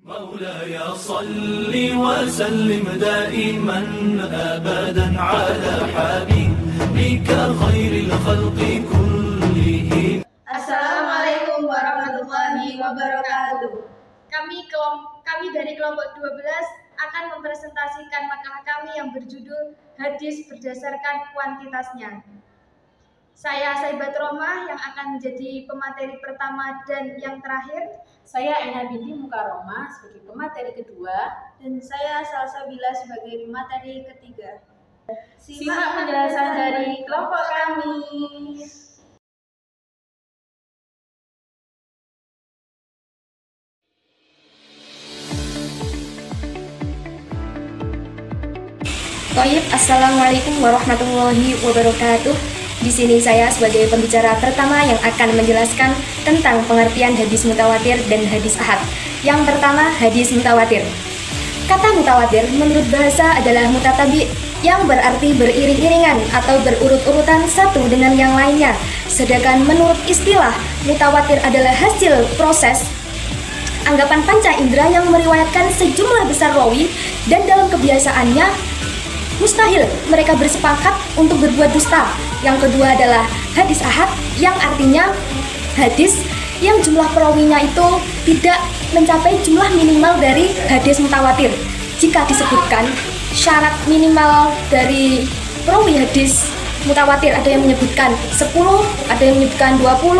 مولاي صل وسلم دائما أبدا على حبيبك خير الخلق كلهم. Assalamualaikum warahmatullahi wabarakatuh. Kami dari kelompok 12 akan mempresentasikan makalah kami yang berjudul Hadis berdasarkan kuantitasnya. Saya Saibat Romah yang akan menjadi pemateri pertama dan yang terakhir. Saya Ena binti Mukaromah sebagai pemateri kedua. Dan saya Salsabila sebagai pemateri ketiga. Simak penjelasan dari kelompok kami. Assalamualaikum warahmatullahi wabarakatuh. Di sini saya sebagai pembicara pertama yang akan menjelaskan tentang pengertian hadis mutawatir dan hadis ahad. Yang pertama, hadis mutawatir. Kata mutawatir menurut bahasa adalah mutatabi, yang berarti beriring-iringan atau berurut-urutan satu dengan yang lainnya. Sedangkan menurut istilah, mutawatir adalah hasil proses anggapan panca indera yang meriwayatkan sejumlah besar rawi, dan dalam kebiasaannya mustahil mereka bersepakat untuk berbuat dusta. Yang kedua adalah hadis ahad, yang artinya hadis yang jumlah perawinya itu tidak mencapai jumlah minimal dari hadis mutawatir. Jika disebutkan syarat minimal dari perawi hadis mutawatir, ada yang menyebutkan 10, ada yang menyebutkan 20,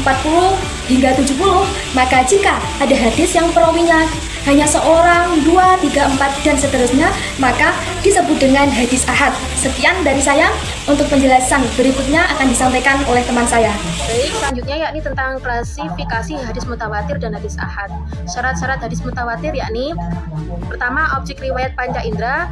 40, hingga 70, maka jika ada hadis yang perawinya hanya seorang, 2, 3, 4, dan seterusnya, maka disebut dengan hadis ahad. Sekian dari saya. Untuk penjelasan berikutnya akan disampaikan oleh teman saya. Baik, selanjutnya yakni tentang klasifikasi hadis mutawatir dan hadis ahad. Syarat-syarat hadis mutawatir yakni pertama, objek riwayat panca indera.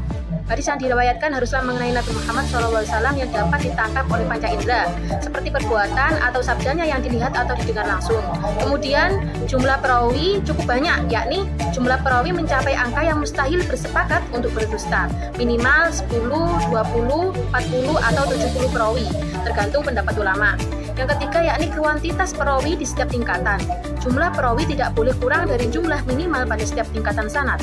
Hadis yang diriwayatkan haruslah mengenai Nabi Muhammad SAW yang dapat ditangkap oleh panca indera, seperti perbuatan atau sabdanya yang dilihat atau didengar langsung. Kemudian jumlah perawi cukup banyak, yakni jumlah perawi mencapai angka yang mustahil bersepakat untuk berdusta, minimal 10, 20, 40, atau 70 perawi, tergantung pendapat ulama. Yang ketiga yakni kuantitas perawi di setiap tingkatan. Jumlah perawi tidak boleh kurang dari jumlah minimal pada setiap tingkatan sanad.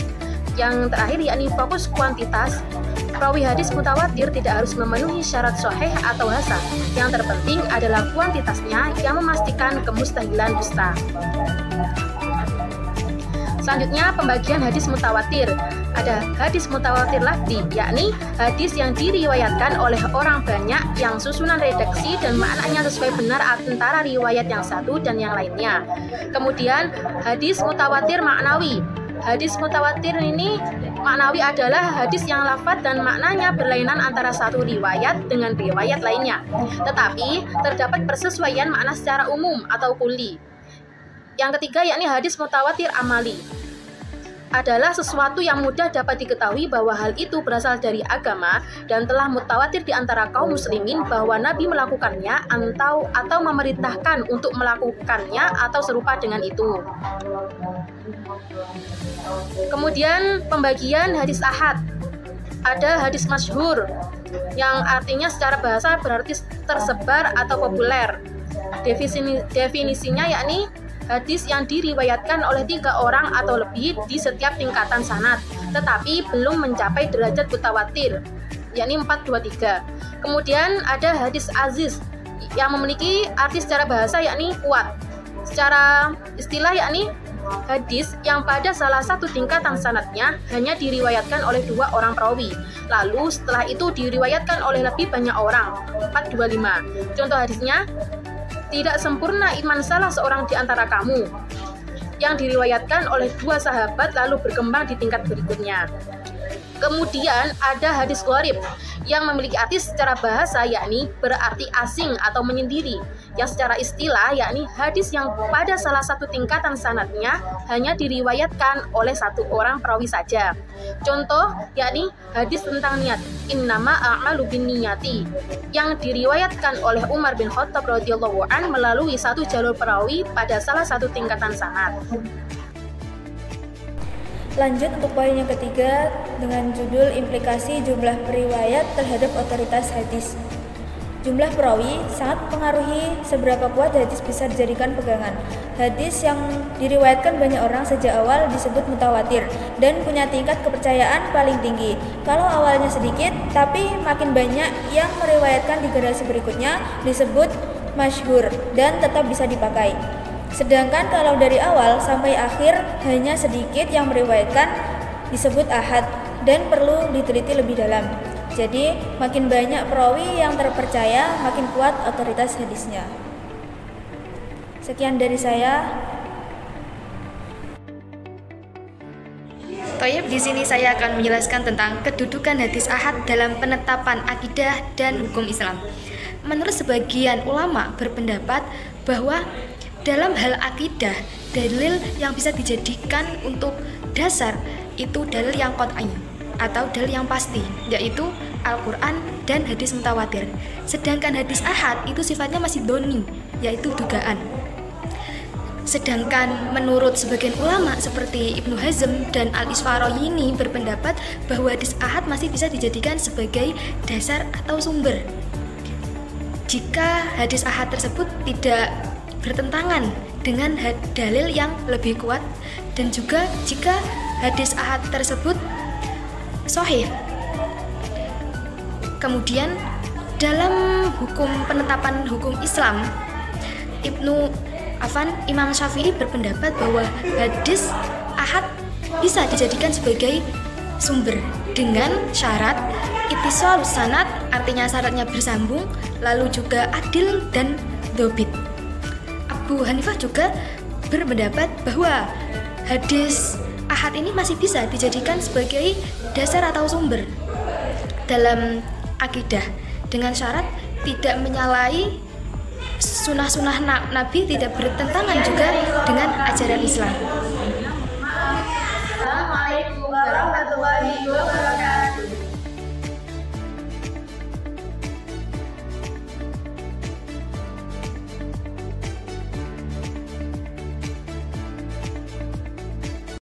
Yang terakhir yakni fokus kuantitas. Perawi hadis mutawatir tidak harus memenuhi syarat sahih atau hasan. Yang terpenting adalah kuantitasnya yang memastikan kemustahilan dusta. Selanjutnya pembagian hadis mutawatir. Ada hadis mutawatir lafzi, yakni hadis yang diriwayatkan oleh orang banyak yang susunan redaksi dan maknanya sesuai benar antara riwayat yang satu dan yang lainnya. Kemudian hadis mutawatir maknawi. Hadis mutawatir ini maknawi adalah hadis yang lafaz dan maknanya berlainan antara satu riwayat dengan riwayat lainnya, tetapi terdapat persesuaian makna secara umum atau kulli. Yang ketiga yakni hadis mutawatir amali. Adalah sesuatu yang mudah dapat diketahui bahwa hal itu berasal dari agama dan telah mutawatir di antara kaum muslimin bahwa Nabi melakukannya atau memerintahkan untuk melakukannya atau serupa dengan itu. Kemudian pembagian hadis ahad. Ada hadis masyhur yang artinya secara bahasa berarti tersebar atau populer. Definisinya yakni hadis yang diriwayatkan oleh 3 orang atau lebih di setiap tingkatan sanad, tetapi belum mencapai derajat mutawatir, yakni 4, 2, 3. Kemudian ada hadis aziz yang memiliki arti secara bahasa yakni kuat. Secara istilah yakni hadis yang pada salah satu tingkatan sanadnya hanya diriwayatkan oleh 2 orang perawi, lalu setelah itu diriwayatkan oleh lebih banyak orang, 4, 2, 5. Contoh hadisnya, tidak sempurna iman salah seorang di antara kamu, yang diriwayatkan oleh 2 sahabat lalu berkembang di tingkat berikutnya. Kemudian ada hadis gharib yang memiliki arti secara bahasa yakni berarti asing atau menyendiri, yang secara istilah yakni hadis yang pada salah satu tingkatan sanadnya hanya diriwayatkan oleh 1 orang perawi saja. Contoh yakni hadis tentang niat, innama a'malu binniyati, yang diriwayatkan oleh Umar bin Khattab radhiyallahu an melalui 1 jalur perawi pada salah satu tingkatan sanad. Lanjut untuk poin yang ketiga dengan judul implikasi jumlah periwayat terhadap otoritas hadis. Jumlah perawi sangat mempengaruhi seberapa kuat hadis bisa dijadikan pegangan. Hadis yang diriwayatkan banyak orang sejak awal disebut mutawatir dan punya tingkat kepercayaan paling tinggi. Kalau awalnya sedikit, tapi makin banyak yang meriwayatkan di generasi berikutnya disebut masyhur dan tetap bisa dipakai. Sedangkan kalau dari awal sampai akhir hanya sedikit yang meriwayatkan disebut ahad dan perlu diteliti lebih dalam. Jadi, makin banyak perawi yang terpercaya, makin kuat otoritas hadisnya. Sekian dari saya. Toyib, di sini saya akan menjelaskan tentang kedudukan hadis ahad dalam penetapan akidah dan hukum Islam. Menurut sebagian ulama berpendapat bahwa dalam hal akidah, dalil yang bisa dijadikan untuk dasar itu dalil yang qat'i atau dalil yang pasti, yaitu Al-Quran dan hadis mutawatir. Sedangkan hadis ahad itu sifatnya masih doni, yaitu dugaan. Sedangkan menurut sebagian ulama seperti Ibnu Hazm dan Al-Isfarayini berpendapat bahwa hadis ahad masih bisa dijadikan sebagai dasar atau sumber jika hadis ahad tersebut tidak bertentangan dengan dalil yang lebih kuat, dan juga jika hadis ahad tersebut sahih. Kemudian dalam hukum penetapan hukum Islam, Imam Syafi'i berpendapat bahwa hadis ahad bisa dijadikan sebagai sumber dengan syarat ittisalus sanad, artinya syaratnya bersambung, lalu juga adil dan dhobit. Abu Hanifah juga berpendapat bahwa hadis ahad ini masih bisa dijadikan sebagai dasar atau sumber dalam akidah dengan syarat tidak menyalahi sunnah-sunnah Nabi, tidak bertentangan juga dengan ajaran Islam.